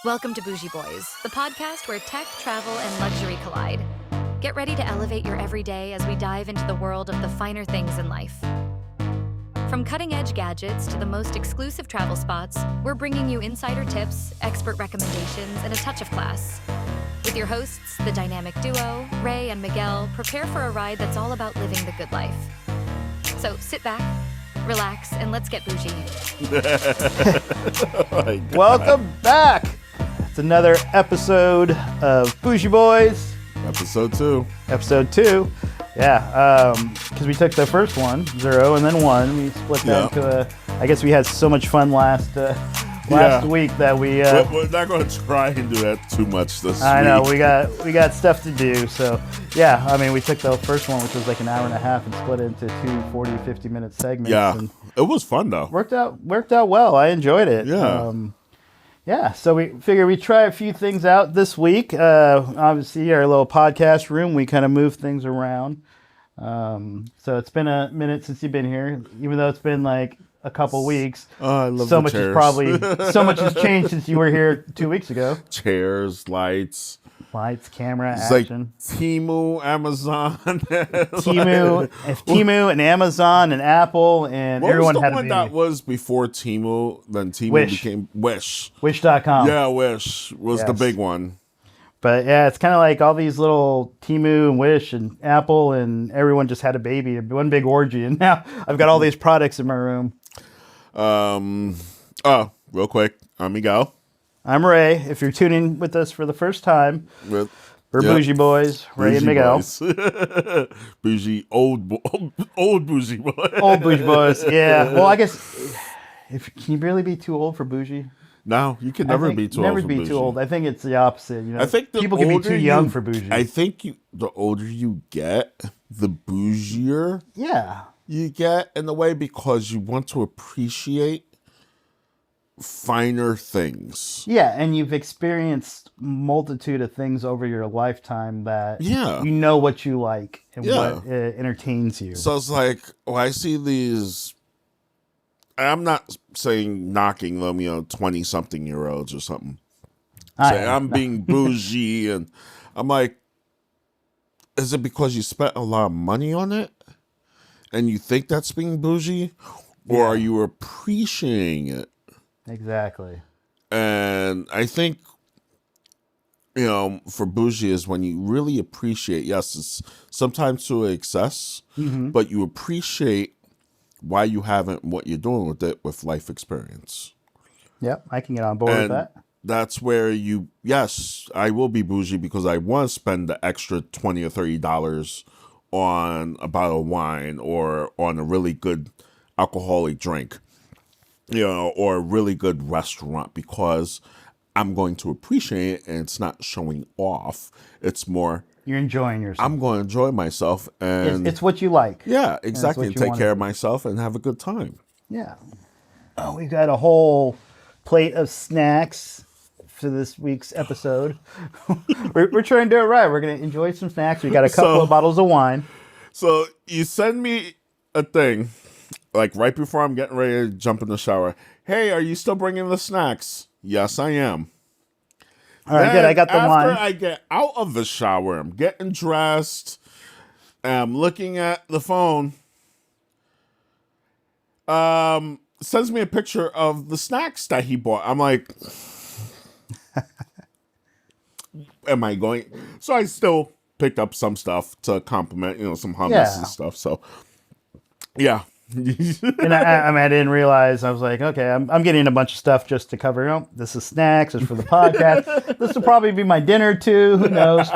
Welcome to Boujee Boys, the podcast where tech, travel, and luxury collide. Get ready to elevate your everyday as we dive into the world of the finer things in life. From cutting-edge gadgets to the most exclusive travel spots, we're bringing you insider tips, expert recommendations, and a touch of class. With your hosts, the dynamic duo, Ray and Miguel, prepare for a ride that's all about living the good life. So sit back, relax, and let's get bougie. Oh, welcome back. It's another episode of Boujee Boys. Episode 2. Episode 2. Yeah, because we took the first one, 0, and then 1. We split that into I guess we had so much fun last week that we... We're not going to try and do that too much this week. I know, we got stuff to do. So, yeah, I mean, we took the first one, which was like an hour and a half, and split it into 2 40-50-minute segments. Yeah, and it was fun, though. Worked out well. I enjoyed it. Yeah. Yeah, so we figured we'd try a few things out this week. Obviously, our little podcast room, we kind of move things around. So it's been a minute since you've been here, even though it's been like a couple weeks. Oh, I love so the much chairs. so much has changed since you were here 2 weeks ago. Chairs, lights, camera, it's action. Like Temu, Amazon, Temu and Amazon and Apple and what everyone was the had one to be. that was before Temu? Then Temu Wish. became Wish. Wish.com. Yeah, Wish was the big one. But yeah, it's kind of like all these little Temu and Wish and Apple and everyone just had a baby, one big orgy, and now I've got all these products in my room. Real quick, I'm Miguel. I'm Ray. If you're tuning with us for the first time, we're Boujee Boys, Ray and Miguel. Bougie, old Bougie Boys. Old Boujee Boys, yeah. Well, I guess, can you really be too old for Bougie? No, you can never be too old for Bougie. Never be too old. I think it's the opposite. You know, I think people can be too young for Bougie. I think the older you get, the bougier you get in a way, because you want to appreciate finer things. Yeah, and you've experienced multitude of things over your lifetime that you know what you like and what entertains you. So it's like, I see these, I'm not saying knocking them, 20-something-year-olds or something. I'm being bougie, and I'm like, is it because you spent a lot of money on it and you think that's being bougie? Or are you appreciating it? Exactly. And I think, for bougie is when you really appreciate, yes, it's sometimes to excess, but you appreciate why you haven't, what you're doing with it, with life experience. Yep, I can get on board with that. That's where I will be bougie because I want to spend the extra $20 or $30 on a bottle of wine or on a really good alcoholic drink, or a really good restaurant, because I'm going to appreciate it, and it's not showing off. It's more, you're enjoying yourself. I'm going to enjoy myself, and it's what you like. Yeah, exactly. And take care of myself and have a good time. Yeah. Oh, we've got a whole plate of snacks for this week's episode. we're trying to do it right. We're going to enjoy some snacks. We got a couple of bottles of wine. So you send me a thing, like right before I'm getting ready to jump in the shower. Hey, are you still bringing the snacks? Yes, I am. All right, good. I got the wine. After I get out of the shower, I'm getting dressed, I'm looking at the phone. Sends me a picture of the snacks that he bought. I'm like, am I going? So I still picked up some stuff to compliment, some hummus and stuff. So, yeah. And I didn't realize. I was like, okay, I'm getting a bunch of stuff just to cover. This is snacks. It's for the podcast. This will probably be my dinner too. Who knows?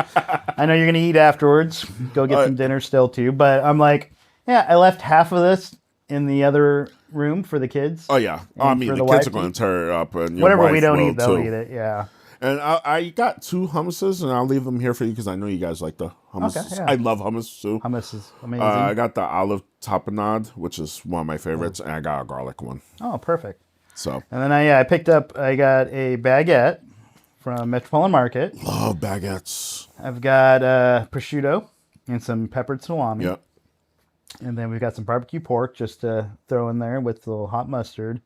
I know you're going to eat afterwards. Go get some dinner still too. But I'm like, I left half of this in the other room for the kids. Oh yeah. I mean, the kids are going to tear it up, and whatever we don't eat, they'll eat it. Yeah. And I got 2 hummuses, and I'll leave them here for you because I know you guys like the hummus. Okay, yeah. I love hummus too. Hummus is amazing. I got the olive tapenade, which is one of my favorites, and I got a garlic one. Oh, perfect. So. And then I got a baguette from Metropolitan Market. Love baguettes. I've got prosciutto and some peppered salami. Yep. And then we've got some barbecue pork just to throw in there with a little hot mustard.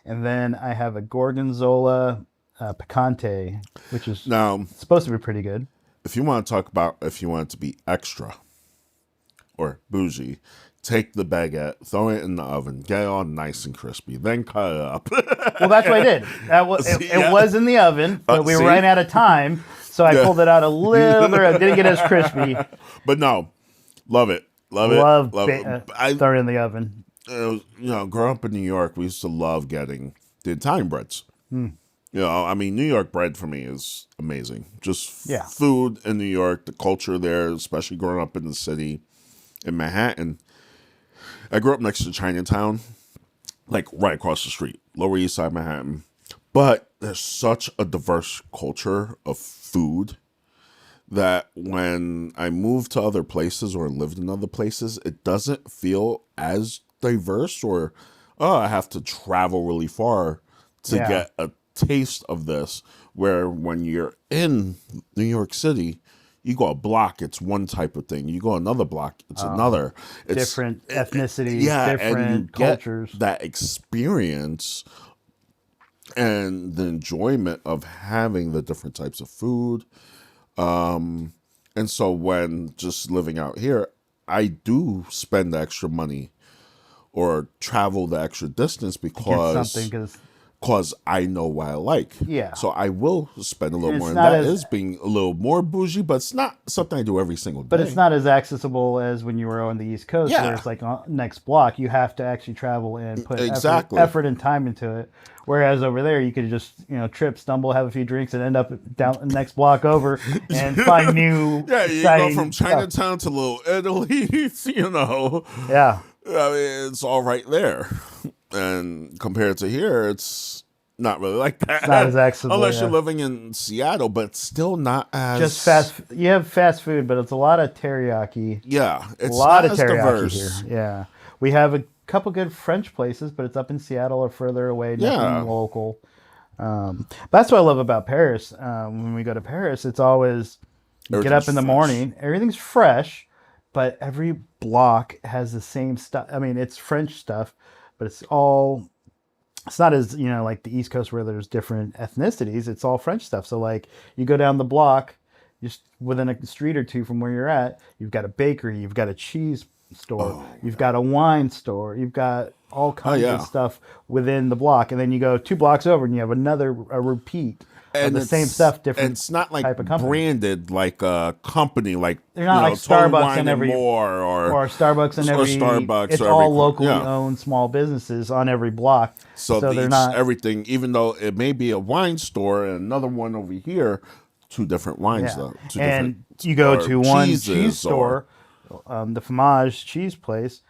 And then I have a gorgonzola picante, which is Now, supposed to be pretty good. if you want to talk about if you want it to be extra or bougie, take the baguette, throw it in the oven, get it all nice and crispy, then cut it up. Well, that's what I did. It was in the oven, but we were running out of time, so I pulled it out a little bit. I didn't get as crispy. But no, love it. Love it. Throw it in the oven. Growing up in New York, we used to love getting the Italian breads. New York bread for me is amazing. Just food in New York, the culture there, especially growing up in the city in Manhattan. I grew up next to Chinatown, like right across the street, Lower East Side Manhattan. But there's such a diverse culture of food that when I moved to other places or lived in other places, it doesn't feel as diverse or, I have to travel really far to get a taste of this. Where when you're in New York City, you go a block, it's one type of thing. You go another block, it's another. It's different ethnicities, and different cultures. That experience and the enjoyment of having the different types of food. And so when just living out here, I do spend the extra money or travel the extra distance because I know what I like. Yeah. So I will spend a little more. And that is being a little more bougie, but it's not something I do every single day. But it's not as accessible as when you were on the East Coast, where it's like next block. You have to actually travel and put effort and time into it. Whereas over there, you could just, trip, stumble, have a few drinks, and end up down the next block over and find new you go from Chinatown to Little Italy, Yeah. I mean, it's all right there. And compared to here, it's not really like that. It's not as accessible. Unless you're living in Seattle, but it's still not as... Just fast... You have fast food, but it's a lot of teriyaki. Yeah. It's a lot of teriyaki diverse here. Yeah. We have a couple good French places, but it's up in Seattle or further away. Nothing local. But that's what I love about Paris. When we go to Paris, it's always... You get up in the morning. Everything's fresh, but every block has the same stuff. I mean, it's French stuff, but it's not as, like the East Coast where there's different ethnicities. It's all French stuff. So like you go down the block, just within a street or two from where you're at, you've got a bakery, you've got a cheese store, you've got a wine store, you've got all kinds of stuff within the block. And then you go 2 blocks over and you have a repeat. And the same stuff, different. And it's not like branded like a company, like they're not like Starbucks in every or Starbucks in every. Starbucks. It's all locally owned small businesses on every block. So they're not everything. Even though it may be a wine store and another one over here, 2 different wines though. You go to one cheese store, the Fromage cheese place.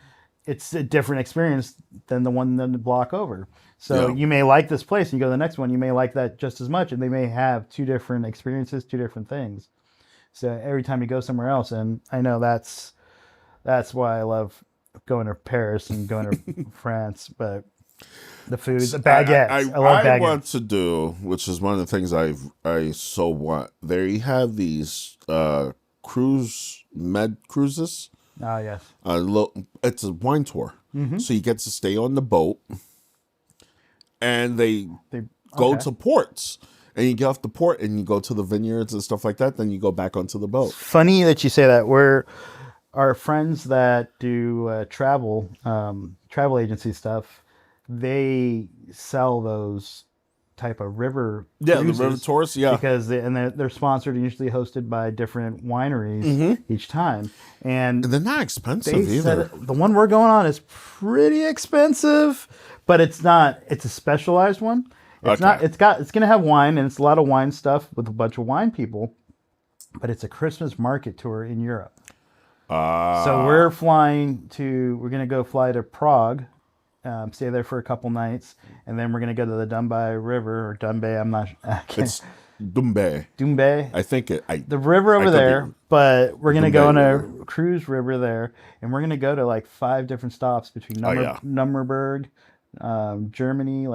It's a different experience than the one in the block over. So you may like this place, and you go to the next one, you may like that just as much, and they may have 2 different experiences, 2 different things. So every time you go somewhere else, and I know that's why I love going to Paris and going to France, but the food, the baguettes, I love baguettes. I want to do, which is one of the things I so want. They have these cruises. Oh yes. It's a wine tour, so you get to stay on the boat. And they go to ports, and you get off the port, and you go to the vineyards and stuff like that. Then you go back onto the boat. Funny that you say that. Our friends that do travel agency stuff, they sell those type of river cruises, the river tours, because they're sponsored and usually hosted by different wineries each time, and they're not expensive either. The one we're going on is pretty expensive. But it's not. It's a specialized one. It's not. It's going to have wine, and it's a lot of wine stuff with a bunch of wine people. But it's a Christmas market tour in Europe. So we're going to go fly to Prague, stay there for a couple nights, and then we're going to go to the Dunbuy River or Dunbuy. I'm not. It's Dunbuy. Dunbuy. I think the river over there, but we're going to go on a cruise river there, and we're going to go to like 5 different stops between Nuremberg. Germany,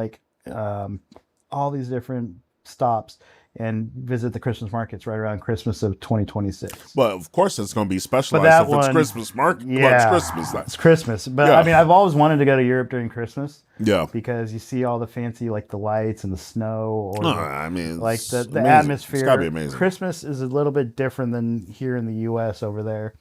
all these different stops, and visit the Christmas markets right around Christmas of 2026. But of course, it's going to be But specialized that if it's one, Christmas market. yeah, Well, it's Christmas. it's Christmas. But Yeah. I mean, I've always wanted to go to Europe during Christmas. Yeah. Because you see all the fancy, like the lights and the snow, or I mean, like the amazing. atmosphere. It's got to be amazing. Christmas is a little bit different than here in the U.S. over there.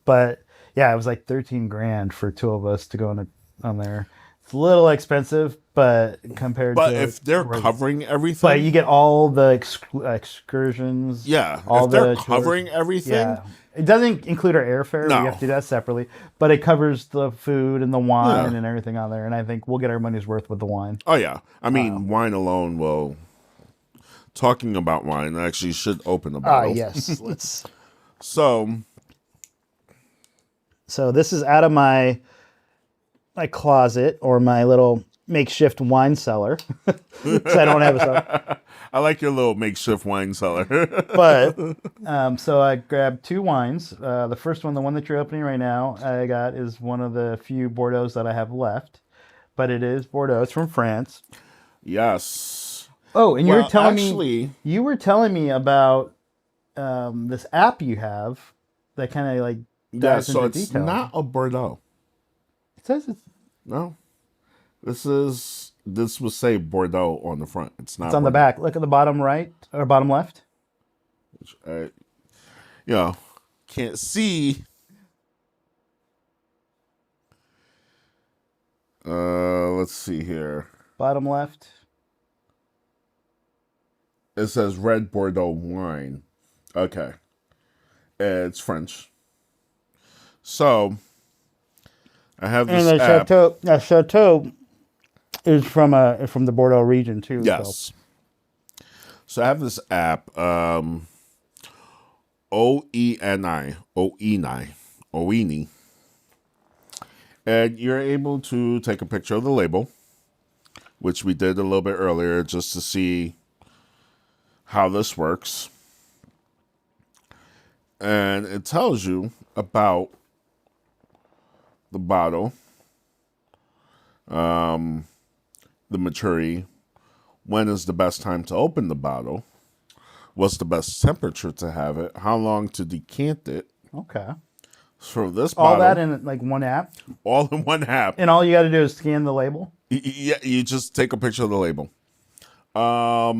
But yeah, it was like 13 grand for two of us to go on there. It's a little expensive, but compared But to if they're covering everything, but you get all the excursions. yeah, all if they're tours. covering everything, Yeah. It doesn't include our airfare. No. We have to do that separately. But it covers the food and the wine Yeah. and everything on there. And I think we'll get our money's worth with the wine. Oh yeah, I mean, wine alone will. Talking about wine, I actually should open a bottle. Yes. Let's. So this is out of my closet or my little makeshift wine cellar. So I don't have a cellar. I like your little makeshift wine cellar. But so I grabbed two wines. The first one, the one that you're opening right now, I got is one of the few Bordeaux that I have left. But it is Bordeaux. It's from France. Yes. Oh, and Well, actually, you were telling me about this app you have that kind of like yeah. dives So into it's detail. not a Bordeaux. It says it's No, this will say Bordeaux on the front. It's not. It's on the back. Look at the bottom right or bottom left. Can't see. Let's see here. Bottom left. It says red Bordeaux wine. Okay, it's French. So I have this And the app. chateau is from the Bordeaux region too. Yes. So I have this app, OENI, and you're able to take a picture of the label, which we did a little bit earlier, just to see how this works. And it tells you about the bottle, the maturity, when is the best time to open the bottle, what's the best temperature to have it, how long to decant it. Okay. For this All bottle, that in like one app, all in one app. and all you got to do is scan the label. Yeah, you just take a picture of the label. I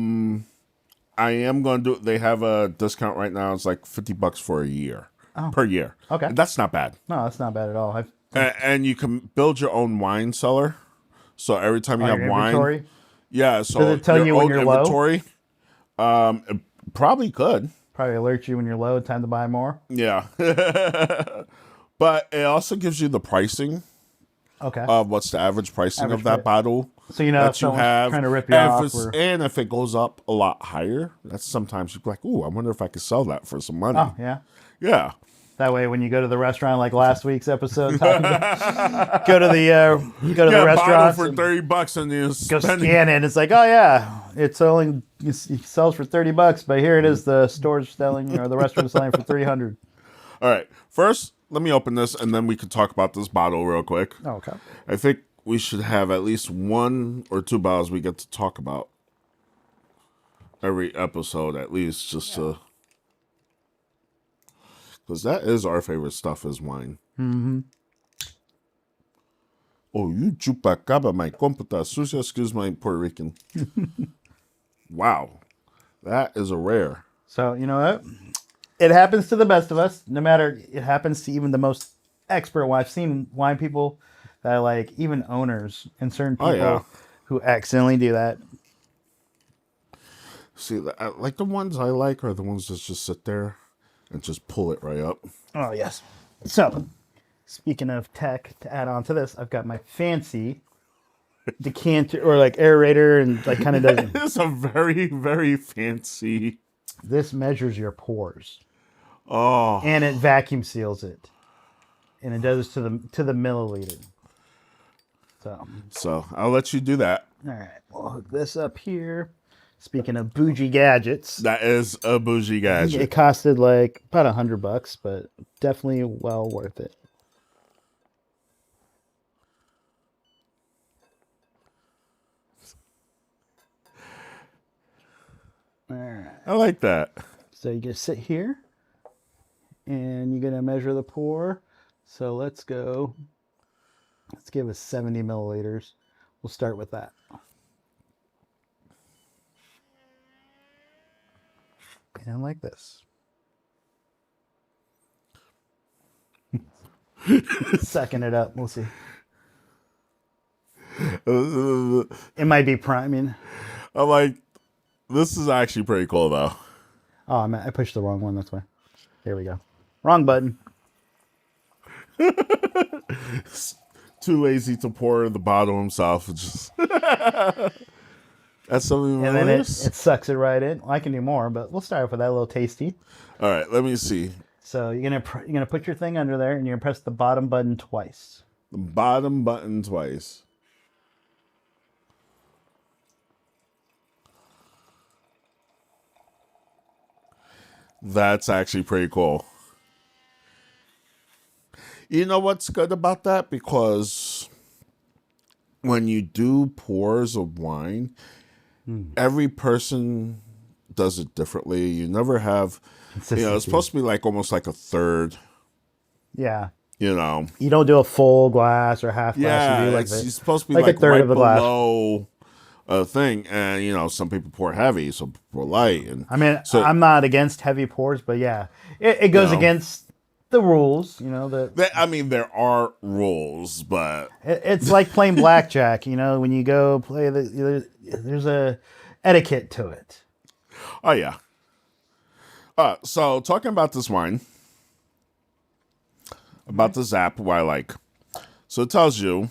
am going to do. They have a discount right now. It's like $50 for a year per year. Okay. And that's not bad. No, that's not bad at all. And you can build your own wine cellar. So every time you have your wine, inventory? yeah. So Does it tell your you when own you're low? inventory, it probably could. Probably alert you when you're low. Time to buy more. Yeah. But it also gives you the pricing Okay. of what's the average pricing Average of that price. bottle. So you know if that you someone's have, trying to rip you and off if it's- or- and if it goes up a lot higher, that's sometimes you're like, "Ooh, I wonder if I could sell that for some money." Oh yeah. Yeah, That way, when you go to the restaurant, like last week's episode, talking about, go to the bottle restaurant for $30 and you go spend scan it. It's like, oh yeah, it's only it sells for $30, but here it is. The store's selling or the restaurant's selling for $300. All right, first let me open this and then we can talk about this bottle real quick. Oh, okay. I think we should have at least one or two bottles we get to talk about every episode, at least, just to. Because that is our favorite stuff is wine. Mm-hmm. Oh, you chupacaba, my computa sucia, excuse my Puerto Rican. Wow. That is a rare. So you know what? It happens to the best of us. No matter, it happens to even the most expert wine. I've seen wine people that are like even owners and certain people who accidentally do that. See, like the ones I like are the ones that just sit there and just pull it right up. Oh yes. So speaking of tech, to add on to this, I've got my fancy decanter or like aerator and like kind of does. It's a very, very fancy. This measures your pores. Oh. And it vacuum seals it. And it does this to the milliliter. So I'll let you do that. All right, we'll hook this up here. Speaking of bougie gadgets, That is a bougie gadget. it costed like about $100, but definitely well worth it. All right. I like that. So you just sit here, and you're gonna measure the pour. So let's go. Let's give us 70 milliliters. We'll start with that. And like this. Second it up. We'll see. It might be priming. I'm like, this is actually pretty cool, though. Oh, man, I pushed the wrong one. That's why. There we go. Wrong button. Too lazy to pour the bottle himself. Just that's something. And then it sucks it right in. Well, I can do more, but we'll start off with that little tasty. All right, let me see. So you're gonna put your thing under there, and you're gonna press the bottom button twice. The bottom button twice. That's actually pretty cool. You know what's good about that? Because when you do pours of wine, every person does it differently. You never have, it's supposed to be like almost like a third. Yeah. You know. You don't do a full glass or half glass. Yeah, you do it's supposed to be like a third right of a below a thing. And, some people pour heavy, some pour light. And I mean, so, I'm not against heavy pours, but yeah, it goes against the rules, there are rules, but it's like playing blackjack. When you go play, there's a etiquette to it. Oh yeah. So talking about this wine, about this app, what I like. So it tells you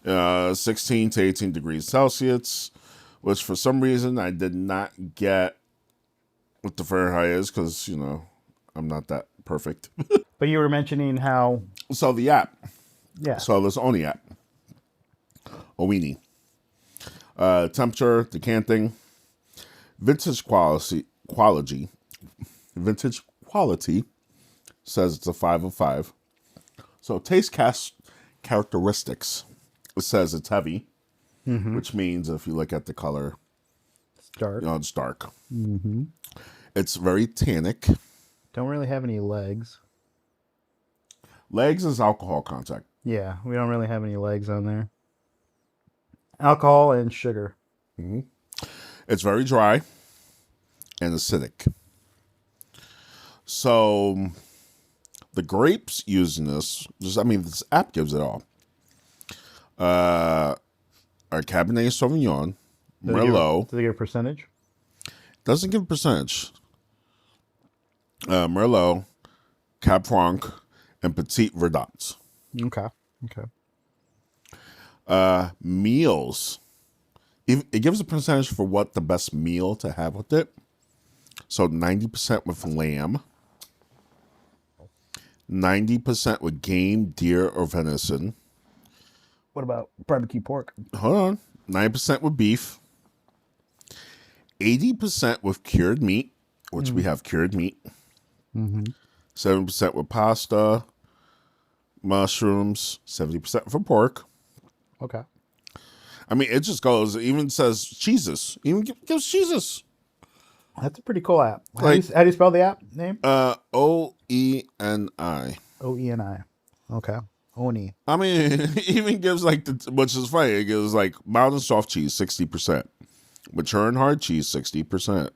16 to 18 degrees Celsius, which for some reason I did not get what the Fahrenheit is because I'm not that perfect. But you were mentioning how. So the app. Yeah. So this OENI app. OENI. Temperature, decanting, vintage quality. Vintage quality says it's a 5 of 5. So taste characteristics. It says it's heavy, which means if you look at the color, it's dark. It's dark. Mm-hmm. It's very tannic. Don't really have any legs. Legs is alcohol content. Yeah, we don't really have any legs on there. Alcohol and sugar. Mm-hmm. It's very dry and acidic. So the grapes used in this app gives it all. Are Cabernet Sauvignon, Merlot. Does it give a percentage? Doesn't give a percentage. Merlot, Cab Franc, and Petit Verdot. Okay. Meals. It gives a percentage for what the best meal to have with it. So 90% with lamb, 90% with game, deer, or venison. What about barbecue pork? Hold on. 9% with beef, 80% with cured meat, which we have cured meat. 7% with pasta, mushrooms, 70% for pork. Okay. It just goes, it even says cheeses. Even gives cheeses. That's a pretty cool app. How do you spell the app name? OENI. OENI. Okay. OENI. It even gives which is funny, it gives mild and soft cheese, 60%. Mature and hard cheese, 60%.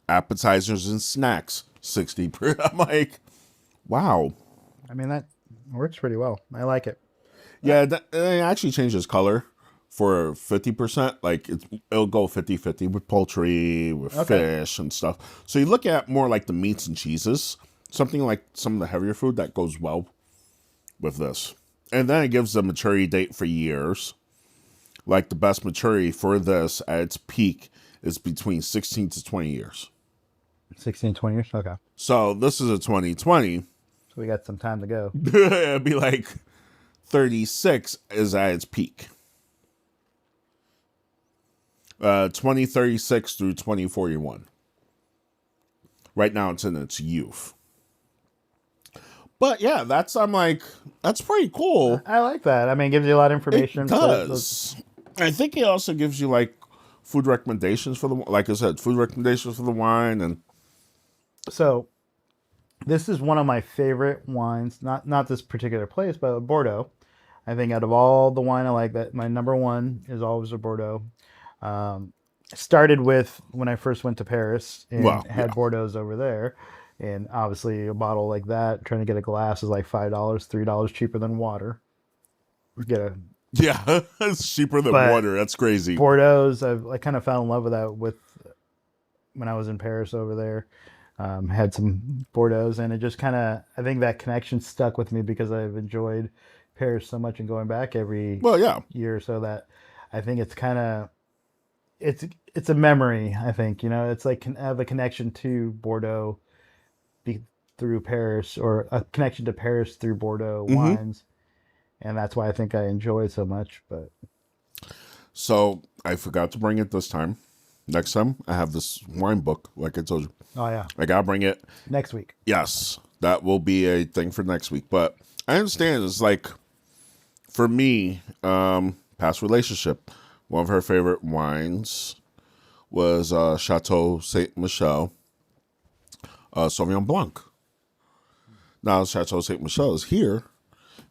Appetizers and snacks, 60%. I'm like, wow. That works pretty well. I like it. Yeah, it actually changes color for 50%. It'll go 50-50 with poultry, with fish and stuff. So you look at more like the meats and cheeses, something like some of the heavier food that goes well with this. And then it gives the maturity date for years. Like the best maturity for this at its peak is between 16 to 20 years. 16, 20 years? Okay. So this is a 2020. So we got some time to go. It'd be 36 is at its peak. 2036 through 2041. Right now it's in its youth. But yeah, that's pretty cool. I like that. It gives you a lot of information. It does. I think it also gives you food recommendations for the, like I said, food recommendations for the wine. And so this is one of my favorite wines, not this particular place, but Bordeaux. I think out of all the wine I like, that my number one is always a Bordeaux. Started with when I first went to Paris and had Bordeaux's over there. And obviously a bottle like that, trying to get a glass is like $5, $3 cheaper than water. Yeah, it's cheaper than water. That's crazy. Bordeaux's, I kind of fell in love with that when I was in Paris over there. Had some Bordeaux's, and it just kind of, I think that connection stuck with me because I've enjoyed Paris so much and going back every year or so, that I think it's kind of, it's a memory. I think, it's like I have a connection to Bordeaux through Paris, or a connection to Paris through Bordeaux wines, and that's why I think I enjoy it so much. But so I forgot to bring it this time. Next time I have this wine book, like I told you. Oh yeah, I gotta bring it next week. Yes, that will be a thing for next week. But I understand it's like, for me, past relationship, one of her favorite wines was Chateau Saint Michel Sauvignon Blanc. Now Chateau Saint Michel is here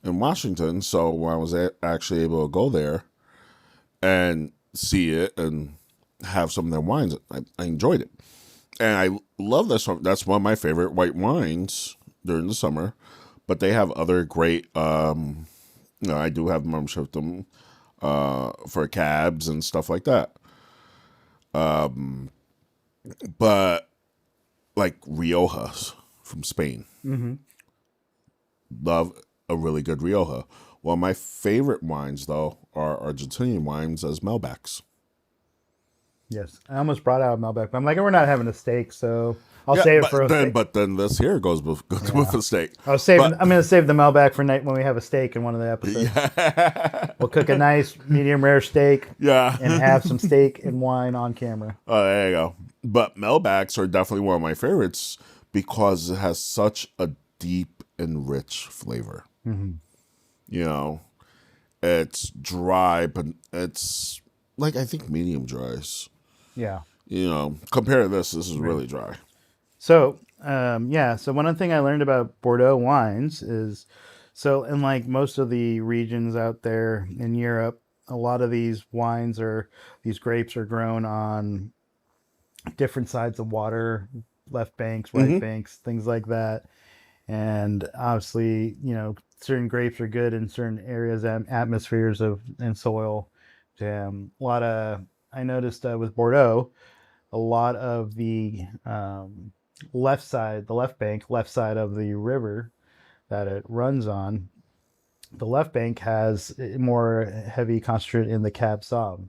in Washington, so I was actually able to go there and see it and have some of their wines. I enjoyed it, and I love this one. That's one of my favorite white wines during the summer. But they have other great. I do have membership with them for cabs and stuff like that. But like Riojas from Spain, love a really good Rioja. One of my favorite wines, though, are Argentinian wines as Malbecs. Yes, I almost brought out a Malbec, but I'm like, we're not having a steak, so I'll save it for a steak. But then this here goes with the steak. I'm going to save the Malbec for night when we have a steak in one of the episodes. Yeah. We'll cook a nice medium rare steak. Yeah. And have some steak and wine on camera. Oh, there you go. But Malbecs are definitely one of my favorites because it has such a deep and rich flavor. It's dry, but it's like, I think medium dries. Yeah. Compared to this is really dry. So, so one thing I learned about Bordeaux wines is, so in like most of the regions out there in Europe, a lot of these grapes are grown on different sides of water, left banks, right banks, things like that. And obviously, certain grapes are good in certain areas, atmospheres and soil. I noticed with Bordeaux, a lot of the left side of the river that it runs on, the left bank has more heavy concentrate in the Cab Sauv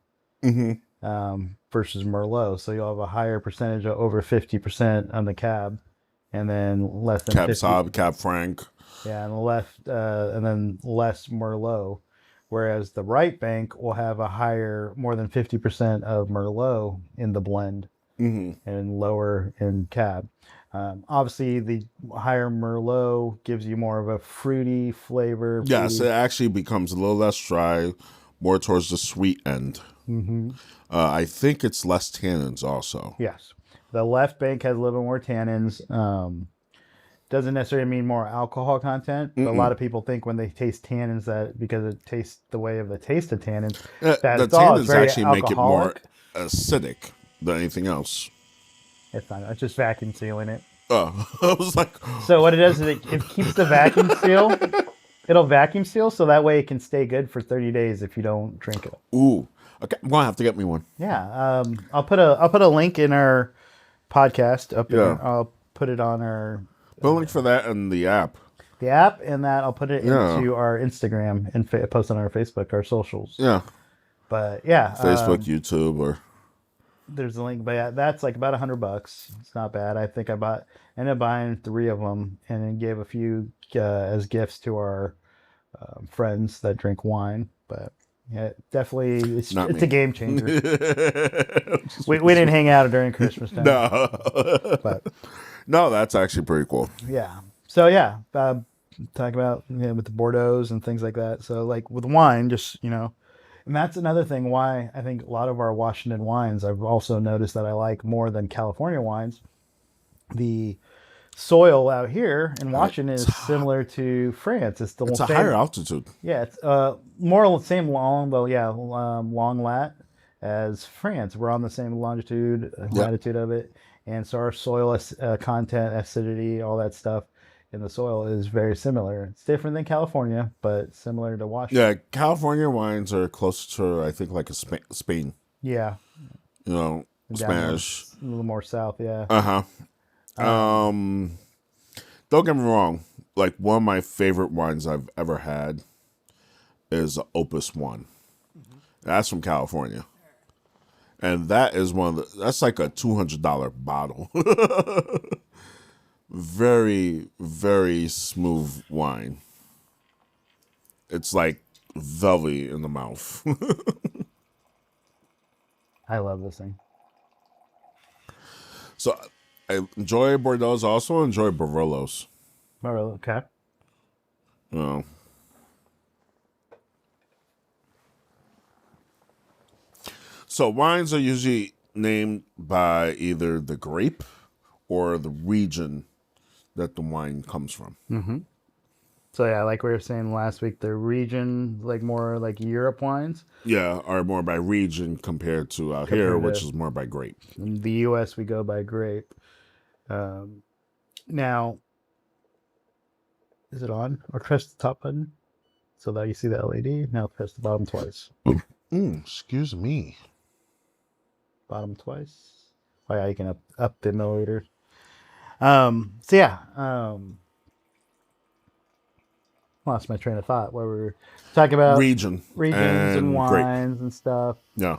versus Merlot. So you'll have a higher percentage of over 50% on the Cab, and then less than Cab 50. Sauv, Cab Franc. Yeah, and the left, and then less Merlot. Whereas the right bank will have more than 50% of Merlot in the blend, and lower in Cab. Obviously, the higher Merlot gives you more of a fruity flavor. Yes, it actually becomes a little less dry, more towards the sweet end. I think it's less tannins also. Yes. The left bank has a little bit more tannins. Doesn't necessarily mean more alcohol content, but a lot of people think when they taste tannins that because it tastes the way of the taste of tannins, the tannins actually make it more acidic than anything else. It's not. It's just vacuum sealing it. Oh, I was like... So what it does is it keeps the vacuum seal. It'll vacuum seal so that way it can stay good for 30 days if you don't drink it. Ooh. Okay, I'm going to have to get me one. Yeah. I'll put a link in our podcast up there. I'll put it on our... Put a link for that in the app. The app, and that I'll put it into our Instagram and post on our Facebook, our socials. Yeah. But yeah. Facebook, YouTube, or... There's a link, but yeah, that's like about $100. It's not bad. I think ended up buying 3 of them and then gave a few as gifts to our friends that drink wine. But yeah, definitely, it's a game changer. we didn't hang out during Christmas time. No. But no, that's actually pretty cool. Yeah. So yeah, talk about with the Bordeaux's and things like that. So like with wine, just And that's another thing why I think a lot of our Washington wines, I've also noticed that I like more than California wines. The soil out here in Washington is similar to France. It's a same, higher altitude. Yeah, it's more or less same long, though. Yeah, long lat as France. We're on the same longitude, latitude of it, and so our soil content, acidity, all that stuff in the soil is very similar. It's different than California, but similar to Washington. Yeah, California wines are closer to, I think, like a Spain. Yeah. You know, Spanish. A little more south, yeah. Uh-huh. Don't get me wrong. Like, one of my favorite wines I've ever had is Opus One. That's from California. And that is that's like a $200 bottle. Very, very smooth wine. It's like velvety in the mouth. I love this thing. So I enjoy Bordeaux. I also enjoy Barolos. Barolo, okay. You know. So wines are usually named by either the grape or the region that the wine comes from. Mm-hmm. So yeah, like we were saying last week, the region, like more like Europe wines. Yeah, are more by region compared to out here, which is more by grape. In the U.S., we go by grape. Now, is it on? Or press the top button so that you see the LED. Now press the bottom twice. Excuse me. Bottom twice. Oh yeah, you can up the milliliters. So yeah, lost my train of thought. Where we were talking about regions and wines grape. And stuff. Yeah.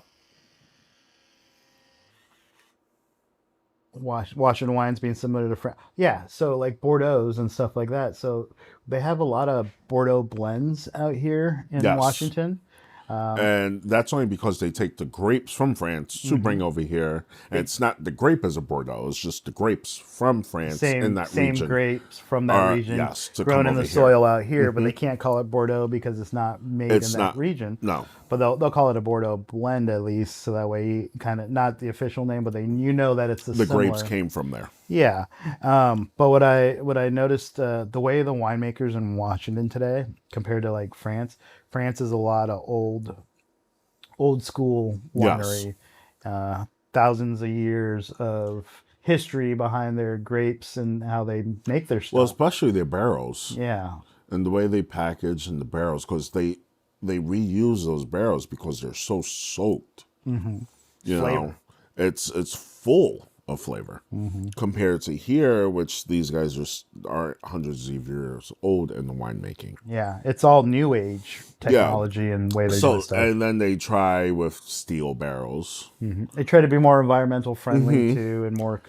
Washington wines being similar to France. Yeah, so like Bordeaux and stuff like that. So they have a lot of Bordeaux blends out here in Washington. And that's only because they take the grapes from France to bring over here. And it's not the grape as a Bordeaux. It's just the grapes from France in that region. Same grapes from that region grown in the soil out here. But they can't call it Bordeaux because it's not made in that region. No. But they'll call it a Bordeaux blend at least. So that way, you kind of, not the official name, but you know that it's the grapes came from there. Yeah. But what I noticed, the way the winemakers in Washington today compared to like France is a lot of old school winery, thousands of years of history behind their grapes and how they make their stuff. Well, especially their barrels. Yeah. And the way they package and the barrels, because they reuse those barrels because they're so soaked. Mm-hmm. You know, it's full of flavor compared to here, which these guys are hundreds of years old in the winemaking. Yeah, it's all new age technology and way they do stuff. And then they try with steel barrels. Mm-hmm. They try to be more environmental friendly too, and more.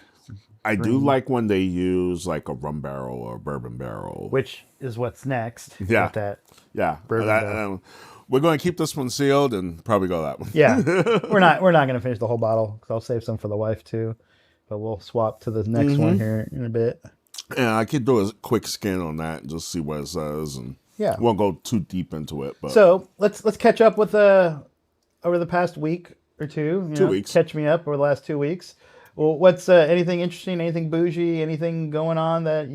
I do like when they use like a rum barrel or a bourbon barrel, which is what's next. Yeah, bourbon we're going to keep this one sealed and probably go that one. Yeah, we're not going to finish the whole bottle because I'll save some for the wife too. But we'll swap to the next one here in a bit. Yeah, I could do a quick scan on that and just see what it says, and won't go too deep into it. But so let's catch up with over the past week or two. 2 weeks. Catch me up over the last 2 weeks. Well, what's anything interesting? Anything bougie? Anything going on that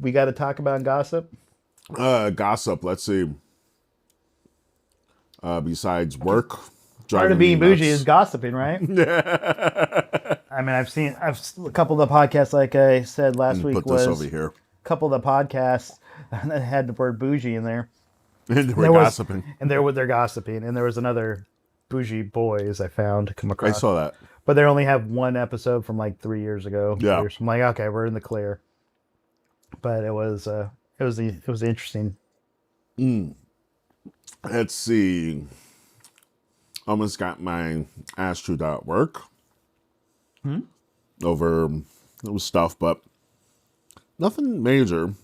we got to talk about and gossip? Gossip. Let's see. Besides work. Part of being bougie is gossiping, right? I mean, I've a couple of the podcasts, like I said last week, put this over here. A couple of the podcasts that had the word bougie in there. And they were gossiping. They're gossiping. And there was another Boujee Boys I found to come across. I saw that. But they only have one episode from like 3 years ago. Yeah. So I'm like, okay, we're in the clear. But it was interesting. Let's see. Almost got my ass chewed out at work over stuff, but nothing major.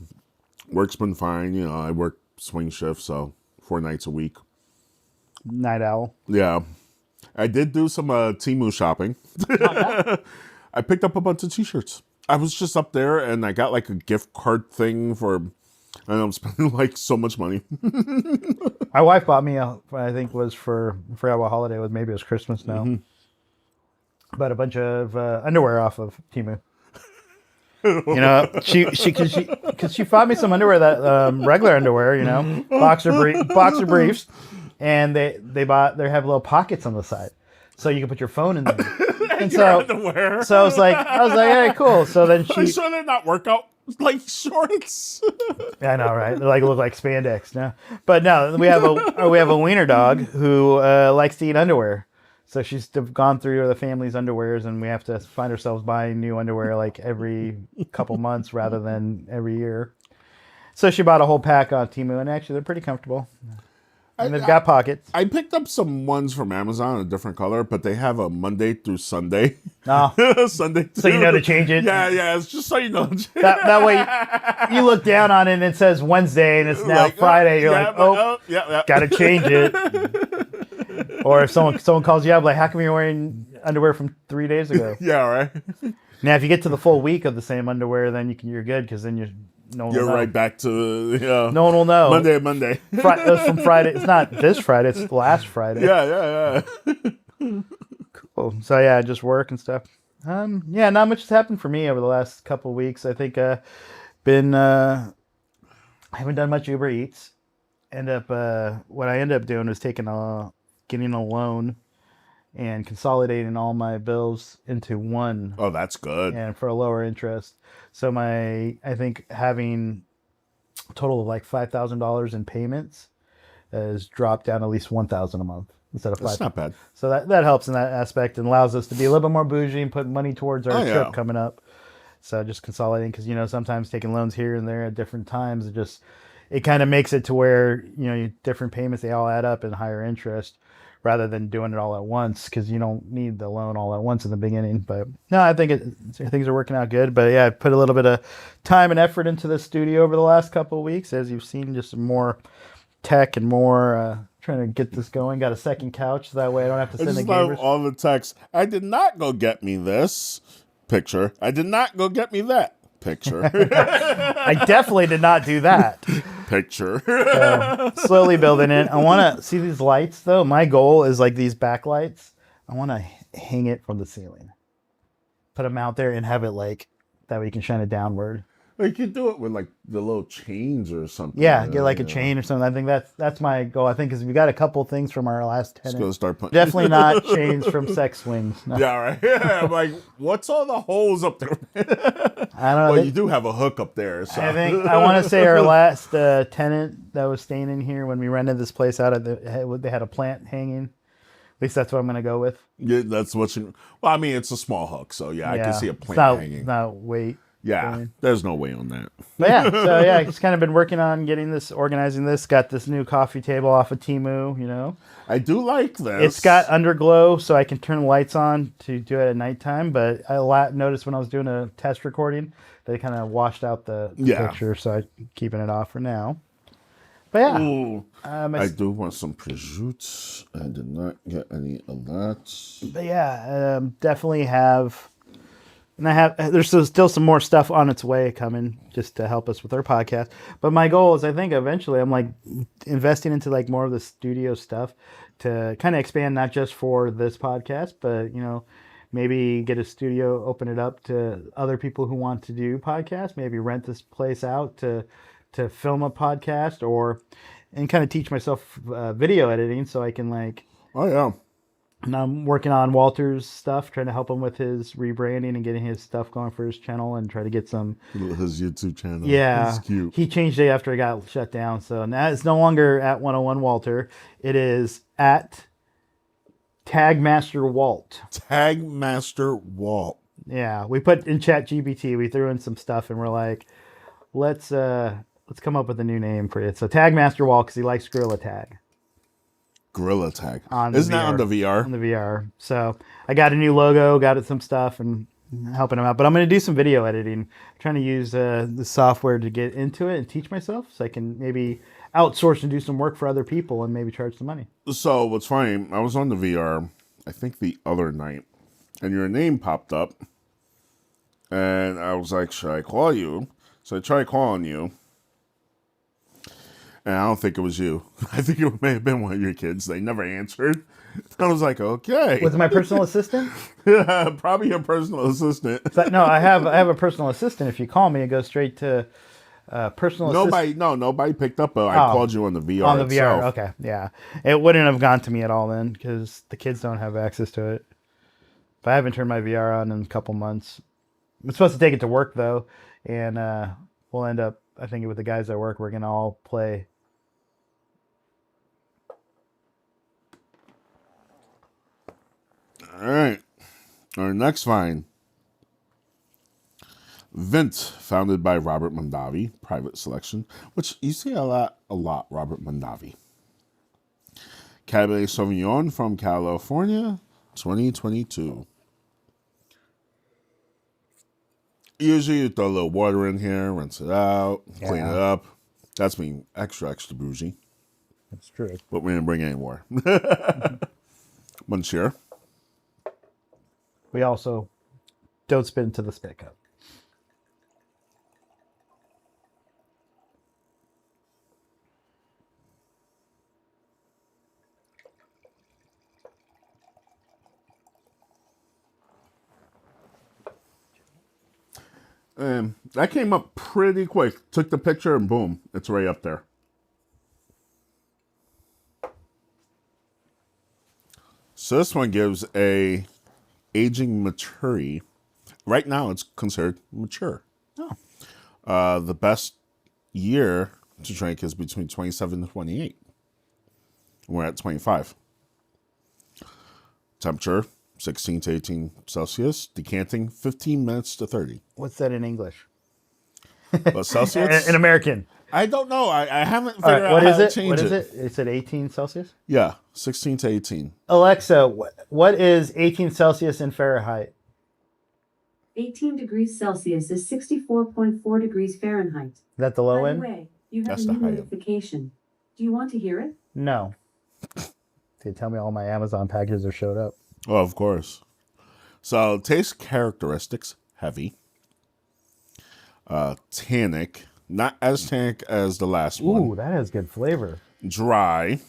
Work's been fine. You know, I work swing shifts, so 4 nights a week. Night owl. Yeah. I did do some Temu shopping. I picked up a bunch of t-shirts. I was just up there and I got like a gift card thing for And I'm spending like so much money. My wife bought me I think was I forgot what holiday it was. Maybe it was Christmas now. Mm-hmm. Bought a bunch of underwear off of Temu. Because she bought me some underwear that regular underwear, boxer briefs, and they have little pockets on the side, so you can put your phone in there. And underwear. So I was like, hey, cool. So then Are you sure they're not workout like shorts? I know, right? They look like spandex now. But no, we have a wiener dog who likes to eat underwear. So she's gone through the family's underwears, and we have to find ourselves buying new underwear like every couple months rather than every year. So she bought a whole pack on Temu, and actually they're pretty comfortable. And they've got pockets. I picked up some ones from Amazon, a different color, but they have a Monday through Sunday. Oh. Sunday through. So you know to change it? Yeah, it's just so you know. That way you look down on it and it says Wednesday and it's now like, Friday. You're gotta change it. Or if someone calls you up, like, how come you're wearing underwear from 3 days ago? Yeah, right. Now, if you get to the full week of the same underwear, then you're good, because then you're right back to no one will know. Monday. It was from Friday. It's not this Friday. It's last Friday. Yeah. Cool. So yeah, just work and stuff. Not much has happened for me over the last couple of weeks. I think I haven't done much Uber Eats. What I ended up doing was getting a loan and consolidating all my bills into one. Oh, that's good. And for a lower interest. So I think having a total of like $5,000 in payments has dropped down at least $1,000 a month instead of $5,000. That's not bad. So that helps in that aspect and allows us to be a little bit more bougie and put money towards our trip coming up. So just consolidating, because sometimes taking loans here and there at different times, it kind of makes it to where different payments, they all add up in higher interest, rather than doing it all at once, because you don't need the loan all at once in the beginning. But no, I think things are working out good. But yeah, I put a little bit of time and effort into the studio over the last couple of weeks, as you've seen, just some more tech and more trying to get this going. Got a second couch, so that way I don't have to send the gamers. All the texts. I did not go get me this picture. I did not go get me that picture. I definitely did not do that. Picture. Slowly building it. I want to see these lights, though. My goal is like these backlights. I want to hang it from the ceiling. Put them out there and have it like that way you can shine it downward. You could do it with like the little chains or something. Yeah, get like a chain or something. I think that's my goal. I think because we got a couple things from our last tenant. Just gonna start putting. Definitely not chains from sex swings. No. Yeah, right. Yeah, I'm like, what's all the holes up there? I don't know. Well, you do have a hook up there. So. I want to say our last tenant that was staying in here when we rented this place out, they had a plant hanging. At least that's what I'm gonna go with. Yeah, that's what you. Well, I mean, it's a small hook, so yeah. I can see a plant hanging. It's not weight. Yeah, there's no way on that. But just kind of been working on organizing this. Got this new coffee table off of Temu, I do like this. It's got underglow, so I can turn the lights on to do it at nighttime. But I noticed when I was doing a test recording, they kind of washed out the picture, so I'm keeping it off for now. But yeah. Ooh, I do want some prosciutto. I did not get any of that. But yeah, definitely have... And there's still some more stuff on its way coming just to help us with our podcast. But my goal is, I think eventually I'm like investing into like more of the studio stuff to kind of expand, not just for this podcast, but maybe get a studio, open it up to other people who want to do podcasts, maybe rent this place out to film a podcast and kind of teach myself video editing so I can like... Oh, yeah. And I'm working on Walter's stuff, trying to help him with his rebranding and getting his stuff going for his channel and try to get some... His YouTube channel. Yeah. It's cute. He changed it after it got shut down. So now it's no longer at 101 Walter. It is at Tagmaster Walt. Tagmaster Walt. Yeah. We put in ChatGPT, we threw in some stuff and we're like, let's come up with a new name for it. So Tagmaster Walt, because he likes Gorilla Tag. Gorilla Tag. Isn't that on the VR? On the VR. So I got a new logo, got some stuff, and helping him out. But I'm going to do some video editing. I'm trying to use the software to get into it and teach myself so I can maybe outsource and do some work for other people and maybe charge some money. So what's funny, I was on the VR, I think the other night, and your name popped up. And I was like, should I call you? So I tried calling you. And I don't think it was you. I think it may have been one of your kids. They never answered. I was like, okay. Was it my personal assistant? Yeah, probably your personal assistant. No, I have a personal assistant. If you call me, it goes straight to personal assistant. Nobody picked up. I called you on the VR. On the itself. VR, okay, yeah. It wouldn't have gone to me at all then because the kids don't have access to it. But I haven't turned my VR on in a couple months. I'm supposed to take it to work though, and we'll end up. I think with the guys at work, we're gonna all play. All right. Our next vine. Vint, founded by Robert Mondavi, private selection, which you see a lot, Robert Mondavi. Cabernet Sauvignon from California, 2022. Usually you throw a little water in here, rinse it out, clean it up. That's being extra bougie. That's true. But we didn't bring any more. One share. We also don't spit into the spit cup. And that came up pretty quick. Took the picture and boom, it's right up there. So this one gives a aging maturity. Right now it's considered mature. Oh. The best year to drink is between 27 and 28. We're at 25. Temperature 16 to 18 Celsius. Decanting 15 minutes to 30. What's that in English? But Celsius? In American. I don't know. I haven't figured out what how is to it? change What is it. it? It said 18 Celsius? Yeah, 16 to 18. Alexa, what is 18 Celsius in Fahrenheit? 18 degrees Celsius is 64.4 degrees Fahrenheit. Is that the low By the end? way, you have That's a the new high end. notification. Do you want to hear it? No. They tell me all my Amazon packages are showed up. Oh, of course. So, taste characteristics, heavy. Tannic, not as tannic as the last one. Ooh, that has good flavor. Dry.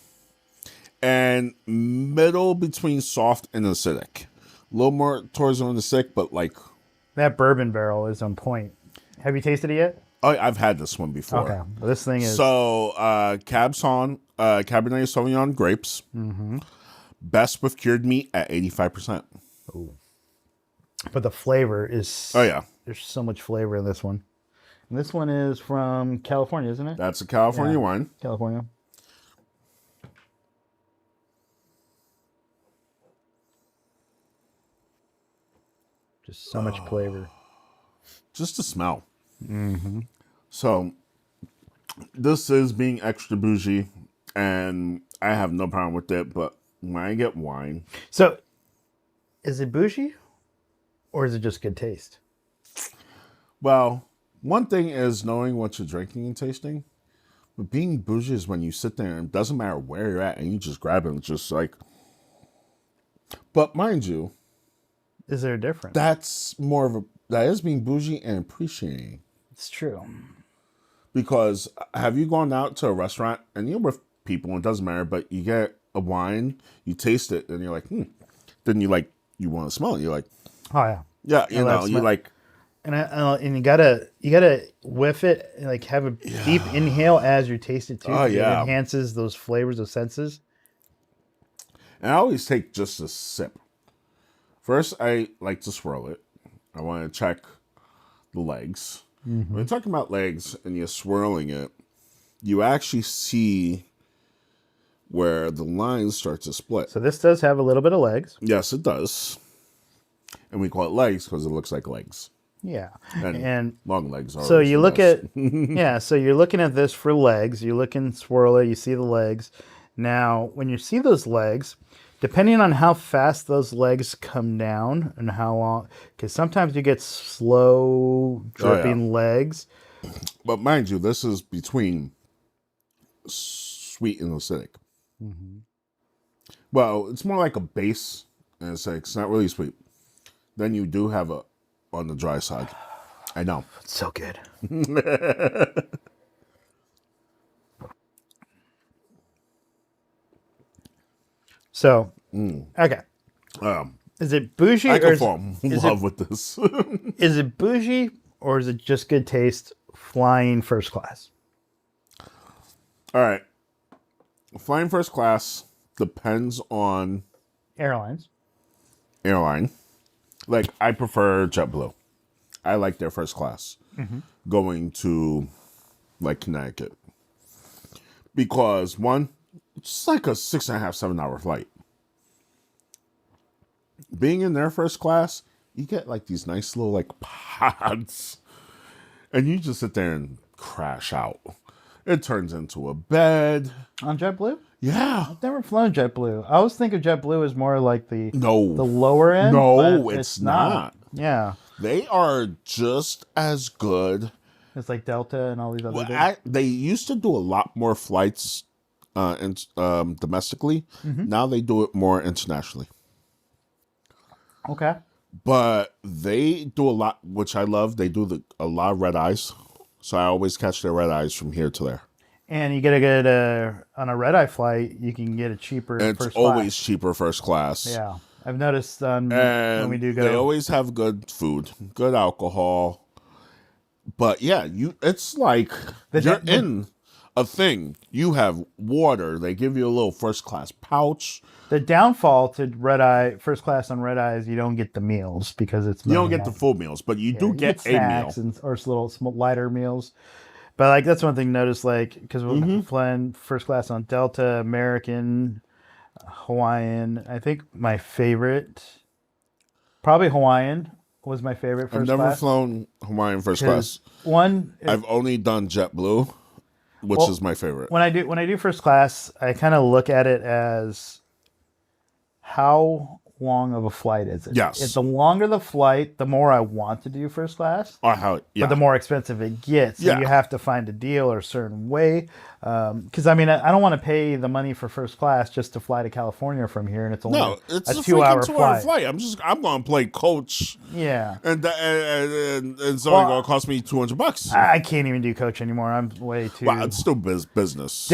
And middle between soft and acidic. A little more towards on the sick, but like... That bourbon barrel is on point. Have you tasted it yet? Oh, I've had this one before. Okay. Well, this thing is... So, Cabernet Sauvignon grapes. Mm-hmm. Best with cured meat at 85%. Ooh. But the flavor is... Oh, yeah. There's so much flavor in this one. And this one is from California, isn't it? That's a California wine. California. Just so much flavor. Just the smell. Mm-hmm. So, this is being extra bougie, and I have no problem with it, but when I get wine... So, is it bougie? Or is it just good taste? Well, one thing is knowing what you're drinking and tasting, but being bougie is when you sit there and it doesn't matter where you're at, and you just grab it and it's just like... But mind you... Is there a difference? That's more of a... That is being bougie and appreciating. It's true. Because have you gone out to a restaurant and you're with people, and it doesn't matter, but you get a wine, you taste it, and you're like, Then you want to smell it. You're like, Oh, yeah. yeah, you know, you like... And you gotta whiff it, and like have a deep inhale as you taste it too. Oh, yeah. It enhances those flavors of senses. And I always take just a sip. First, I like to swirl it. I want to check the legs. When you're talking about legs and you're swirling it, you actually see where the lines start to split. So this does have a little bit of legs. Yes, it does. And we call it legs because it looks like legs. Yeah. And long legs are. So you look best. at so you're looking at this for legs. You look and swirl it, you see the legs. Now, when you see those legs, depending on how fast those legs come down and how long, because sometimes you get slow dripping legs. But mind you, this is between sweet and acidic. Well, it's more like a base and acidic. It's not really sweet. Then you do have a on the dry side. I know. It's so good. So, okay. Is it bougie? I or can is, fall in love with this. is it bougie or is it just good taste flying first class? All right. Flying first class depends on Airlines. airline. Like, I prefer JetBlue. I like their first class going to, like, Connecticut. Because, one, it's like a 6.5, 7 hour flight. Being in their first class, you get, like, these nice little, like, pods. And you just sit there and crash out. It turns into a bed. On JetBlue? Yeah. I've never flown JetBlue. I always think of JetBlue as more like the No. lower end. No, but it's not. Yeah. They are just as good. It's like Delta and all these other They used to do a lot more flights domestically. Now they do it more internationally. Okay. But they do a lot, which I love. They do a lot of red eyes. So I always catch their red eyes from here to there. And you get a good, on a red eye flight, you can get a cheaper And first it's always class. cheaper first class. Yeah. I've noticed when And we do go. they always have good food, good alcohol. But yeah, it's like you're in a thing. You have water. They give you a little first class pouch. The downfall to red eye, first class on red eye is you don't get the meals because it's You don't get the full meals, but you do get a meal. snacks or little lighter meals. But like that's one thing to notice, like because we're flying first class on Delta, American, Hawaiian. I think my favorite, probably Hawaiian, was my favorite first class. I've never flown Hawaiian first class. I've only done JetBlue, which is my favorite. When I do first class, I kind of look at it as how long of a flight is it? Yes. If the longer the flight, the more I want to do first class. Yeah. But the more expensive it gets. So you have to find a deal or a certain way. Because, I mean, I don't want to pay the money for first class just to fly to California from here. And it's only it's a a 2-hour freaking 2-hour flight. I'm going to play coach. Yeah. And it's only going to cost me $200. I can't even do coach anymore. I'm way too... Wow, it's still business.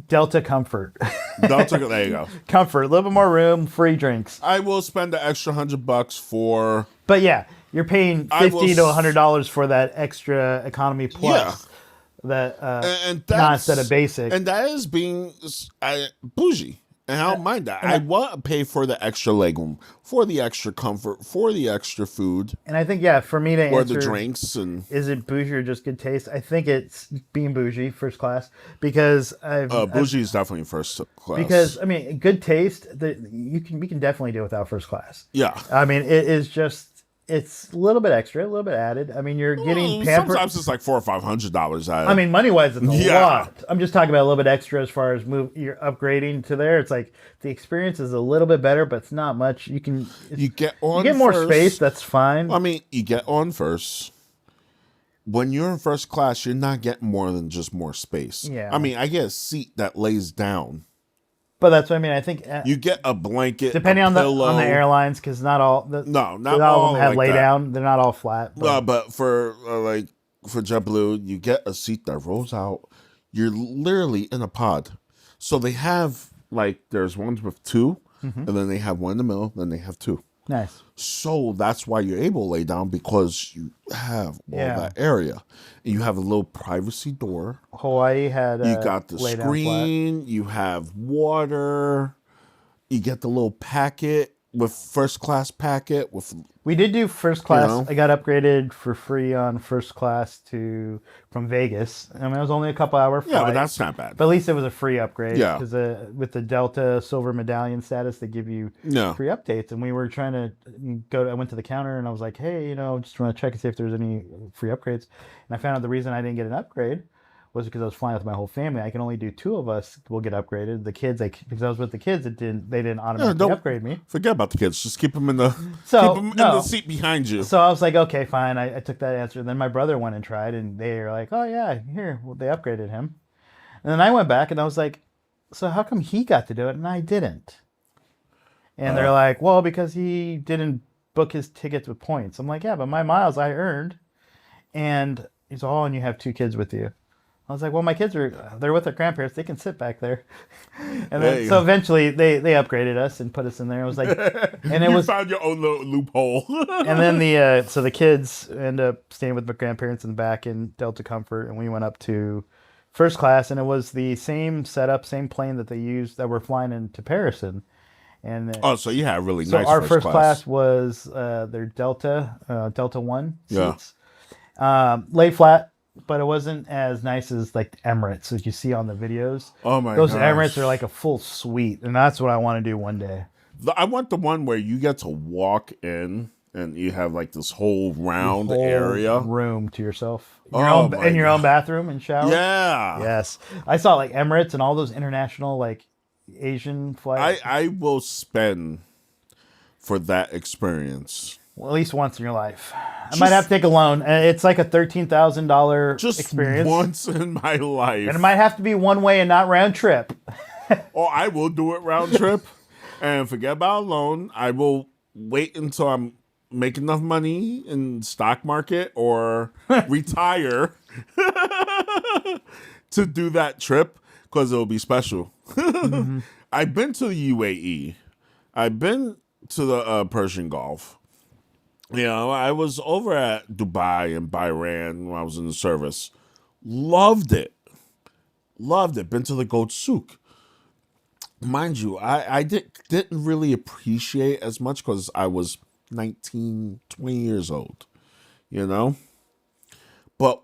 Delta Comfort. There you go. Comfort. A little bit more room, free drinks. I will spend the extra $100 for... But yeah, you're paying $50 to $100 for that extra economy plus. That not instead of basic. And that is being bougie. And I don't mind that. I want to pay for the extra legroom, for the extra comfort, for the extra food. And I think, for me to or answer... the drinks. And is it bougie or just good taste? I think it's being bougie, first class, because bougie is definitely first class. Because, I mean, good taste, we can definitely do without first class. Yeah. I mean, it is just... It's a little bit extra, a little bit added. I mean, you're getting pampered. Sometimes it's like $400 or $500. I mean, money-wise, it's a lot. I'm just talking about a little bit extra as far as you're upgrading to there. It's like the experience is a little bit better, but it's not much. You get more first. space. That's fine. I mean, you get on first. When you're in first class, you're not getting more than just more space. Yeah. I mean, I get a seat that lays down. But that's what I mean. I think you get a blanket, depending on the airlines, because not all not all of them have like lay that. down. They're not all flat. But for for JetBlue, you get a seat that rolls out. You're literally in a pod. So they have there's ones with two, and then they have one in the middle, then they have two. Nice. So that's why you're able to lay down, because you have all that area. And you have a little privacy door. Hawaii had you got the screen, you have water, you get the little packet with first class packet with. We did do first class. I got upgraded for free on first class from Vegas. I mean, it was only a couple hour flight. Yeah, but that's not bad. But at least it was a free upgrade. Yeah. Because with the Delta Silver Medallion status, they give you free updates. And we were trying to I went to the counter and I was like, hey, just want to check and see if there's any free upgrades. And I found out the reason I didn't get an upgrade was because I was flying with my whole family. I can only do 2 of us will get upgraded. The kids, because I was with the kids, they didn't automatically upgrade me. Forget about the kids. Just keep them in the in the seat behind you. So I was like, okay, fine. I took that answer. Then my brother went and tried, and they were like, oh yeah, they upgraded him. And then I went back and I was like, so how come he got to do it and I didn't? And they're like, well, because he didn't book his tickets with points. I'm like, yeah, but my miles I earned. And he's and you have 2 kids with you. I was like, well, my kids they're with their grandparents. They can sit back there. And then, so eventually they upgraded us and put us in there. I was like, and You found your own little loophole. and then the kids end up staying with my grandparents in the back in Delta Comfort. And we went up to first class, and it was the same setup, same plane that they used that we're flying into Paris in. And so you had really so nice our first class was their Delta 1 Yeah. seats. Lay flat, but it wasn't as nice as like the Emirates that you see on the videos. Oh my Those gosh. Emirates are like a full suite, and that's what I want to do one day. I want the one where you get to walk in and you have like this whole round Whole area. room to yourself. Oh Your own bathroom and shower. Yeah. Yes. I saw like Emirates and all those international like Asian flights. I will spend for that experience. Well, at least once in your life. I might have to take a loan. It's like a $13,000 Just experience. once in my life. And it might have to be one way and not round trip. Or I will do it round trip and forget about a loan. I will wait until I'm making enough money in stock market or retire to do that trip because it'll be special. Mm-hmm. I've been to the UAE. I've been to the Persian Gulf. You know, I was over at Dubai and Bahrain when I was in the service. Loved it. Loved it. Been to the Gold Souk. Mind you, I didn't really appreciate as much because I was 19, 20 years old, you know? But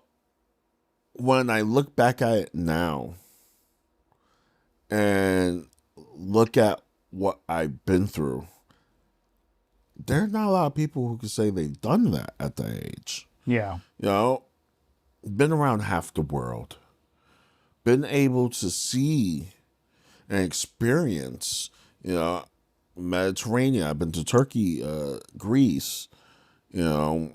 when I look back at it now and look at what I've been through, there are not a lot of people who can say they've done that at that age. Yeah. You know, been around half the world, been able to see and experience, you know, Mediterranean. I've been to Turkey, Greece, you know,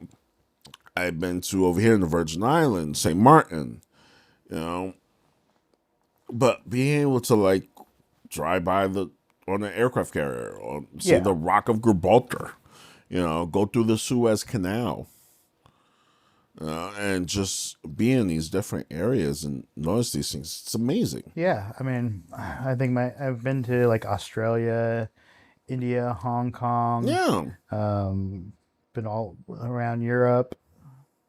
I've been to over here in the Virgin Islands, St. Martin, you know, but being able to like drive by on an aircraft carrier or see the Rock of Gibraltar, you know, go through the Suez Canal, and just be in these different areas and notice these things. It's amazing. Yeah. I mean, I think I've been to like Australia, India, Hong Kong. Yeah. Been all around Europe,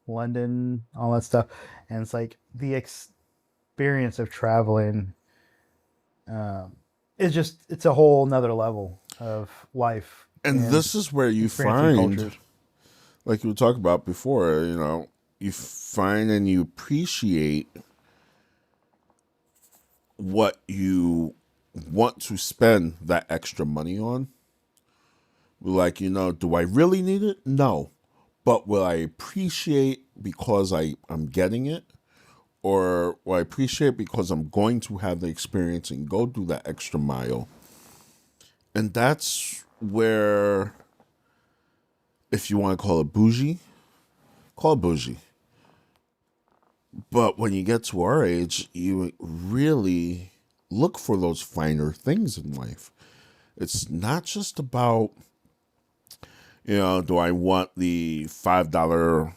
London, all that stuff. And it's like the experience of traveling it's a whole nother level of life. And this is where you find, like you were talking about before, you know, you find and you appreciate what you want to spend that extra money on. Like, you know, do I really need it? No. But will I appreciate because I'm getting it? Or will I appreciate because I'm going to have the experience and go do that extra mile? And that's where, if you want to call it bougie, call it bougie. But when you get to our age, you really look for those finer things in life. It's not just about, you know, do I want the $5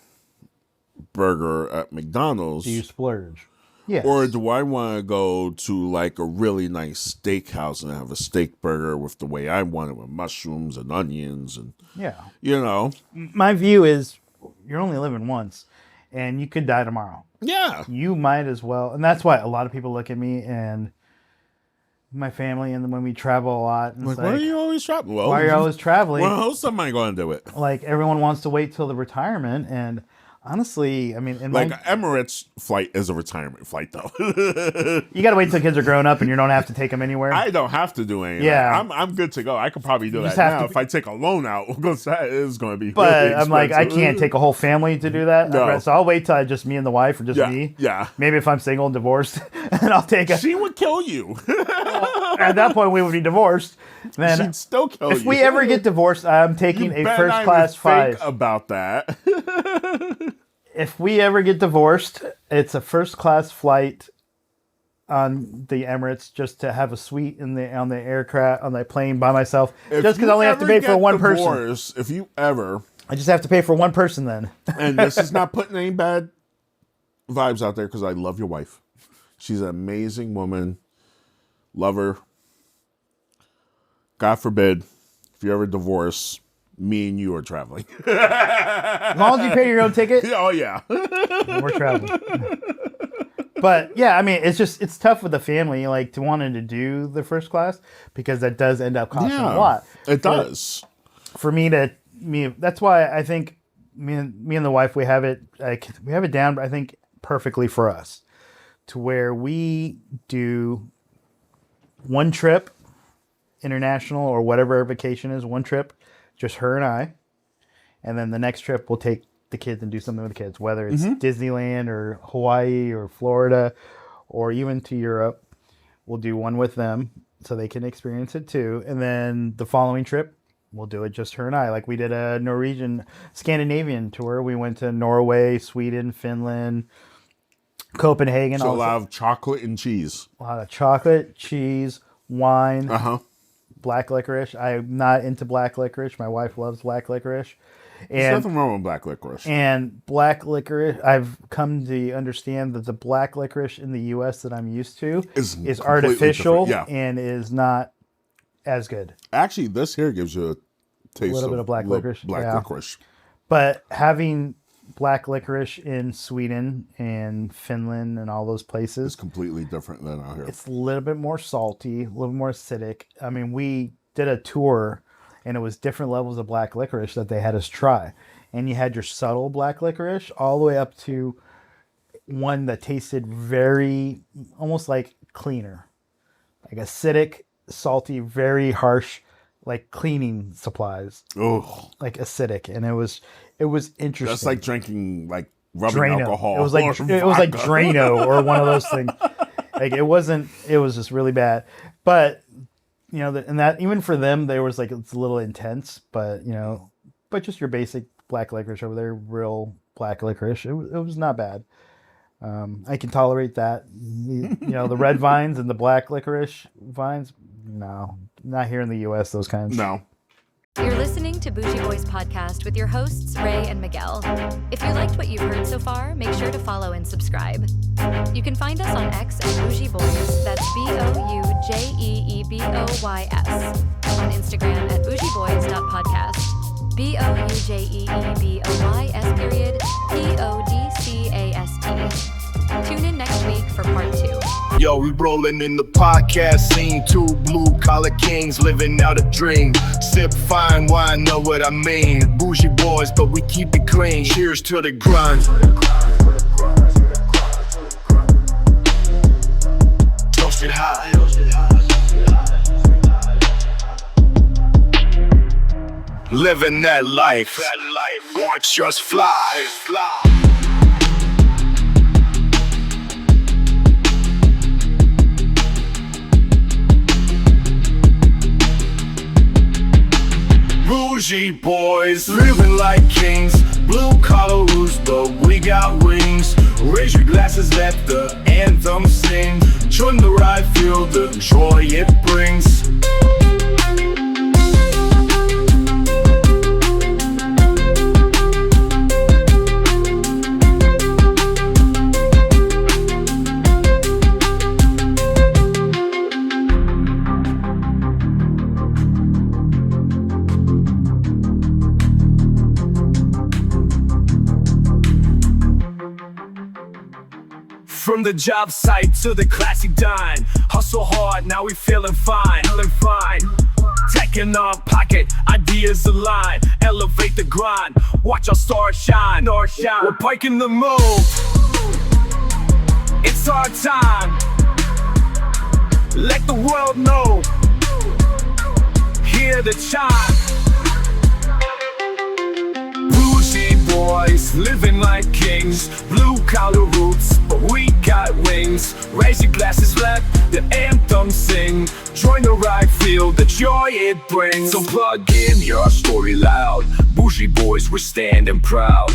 burger at McDonald's? Do you splurge? Yes. Or do I want to go to like a really nice steakhouse and have a steak burger with the way I want it, with mushrooms and onions and, you know. My view is you're only living once and you could die tomorrow. Yeah. You might as well. And that's why a lot of people look at me and my family, and then when we travel a lot, and like, why are you always traveling? Well, why are you always traveling? Well, how's somebody going to do it? Like, everyone wants to wait till the retirement, and honestly, I mean, Emirates flight is a retirement flight, though. You got to wait till kids are grown up and you don't have to take them anywhere. I don't have to do anything. Yeah. I'm good to go. I could probably do that now if I take a loan out, because that is going to be But really I'm like, I expensive. can't take a whole family to do that. No. So I'll wait till just me and the wife, or just me. Yeah. Maybe if I'm single and divorced, and I'll take She would kill you. At that point, we would be divorced. Then She'd still kill you. if we ever get divorced, I'm taking a first class flight. Think about that. If we ever get divorced, it's a first class flight on the Emirates, just to have a suite on the aircraft, on the plane by myself. Just because I only have to pay for one person. If you ever, I just have to pay for one person then. and this is not putting any bad vibes out there because I love your wife. She's an amazing woman. Love her. God forbid, if you ever divorce, me and you are traveling. As long as you pay your own ticket. Oh, yeah. We're traveling. But yeah, I mean, it's tough with the family, like to wanting to do the first class because that does end up costing a lot. It does. For me, that's why I think me and the wife, we have it down, I think, perfectly for us to where we do one trip, international or whatever our vacation is, one trip, just her and I. And then the next trip we'll take the kids and do something with the kids, whether it's Disneyland or Hawaii or Florida or even to Europe. We'll do one with them so they can experience it too. And then the following trip, we'll do it just her and I. Like we did a Scandinavian tour. We went to Norway, Sweden, Finland, Copenhagen. So a lot of chocolate and cheese. A lot of chocolate, cheese, wine, black licorice. I'm not into black licorice. My wife loves black licorice. There's nothing wrong with black licorice. And black licorice, I've come to understand that the black licorice in the U.S. that I'm used to is artificial and is not as good. Actually, this here gives you a taste a little bit of black licorice. Licorice. But having black licorice in Sweden and Finland and all those places, it's completely different than out here. It's a little bit more salty, a little more acidic. I mean, we did a tour and it was different levels of black licorice that they had us try. And you had your subtle black licorice all the way up to one that tasted very, almost like cleaner. Like acidic, salty, very harsh, like cleaning supplies. Oh, like acidic. And it was interesting. That's like drinking like rubbing Drano. alcohol. It was like Drano or one of those things. Like it was just really bad. But you know, and that even for them, they was like, it's a little intense, but you know, but just your basic black licorice over there, real black licorice. It was not bad. I can tolerate that. You know, the red vines and the black licorice vines. No, not here in the U.S. Those kinds. No. You're listening to Boujee Boys podcast with your hosts, Ray and Miguel. If you liked what you've heard so far, make sure to follow and subscribe. You can find us on X at Boujee Boys, that's BOUJEEBOYS. On Instagram at bougieboys.podcast. BOUJEEBOYS_PODCAST. Tune in next week for part 2. Yo, we rolling in the podcast scene. 2 blue-collar kings living out a dream. Sip fine wine, know what I mean. Bougie boys, but we keep it clean. Cheers to the grind. Toast it high. Living that life. Watch just fly. Bougie boys, living like kings. Blue collar roots, but we got wings. Raise your glasses, let the anthem sing. Join the ride, feel the joy it brings. From the job site to the classy dine. Hustle hard, now we feeling fine. Taking our pocket, ideas align. Elevate the grind, watch our stars shine. We're piking the move. It's our time. Let the world know. Hear the chime. Bougie boys, living like kings. Blue collar roots, but we got wings. Raise your glasses, let the anthem sing. Join the ride, feel the joy it brings. So plug in, hear our story loud. Bougie boys, we're standing proud.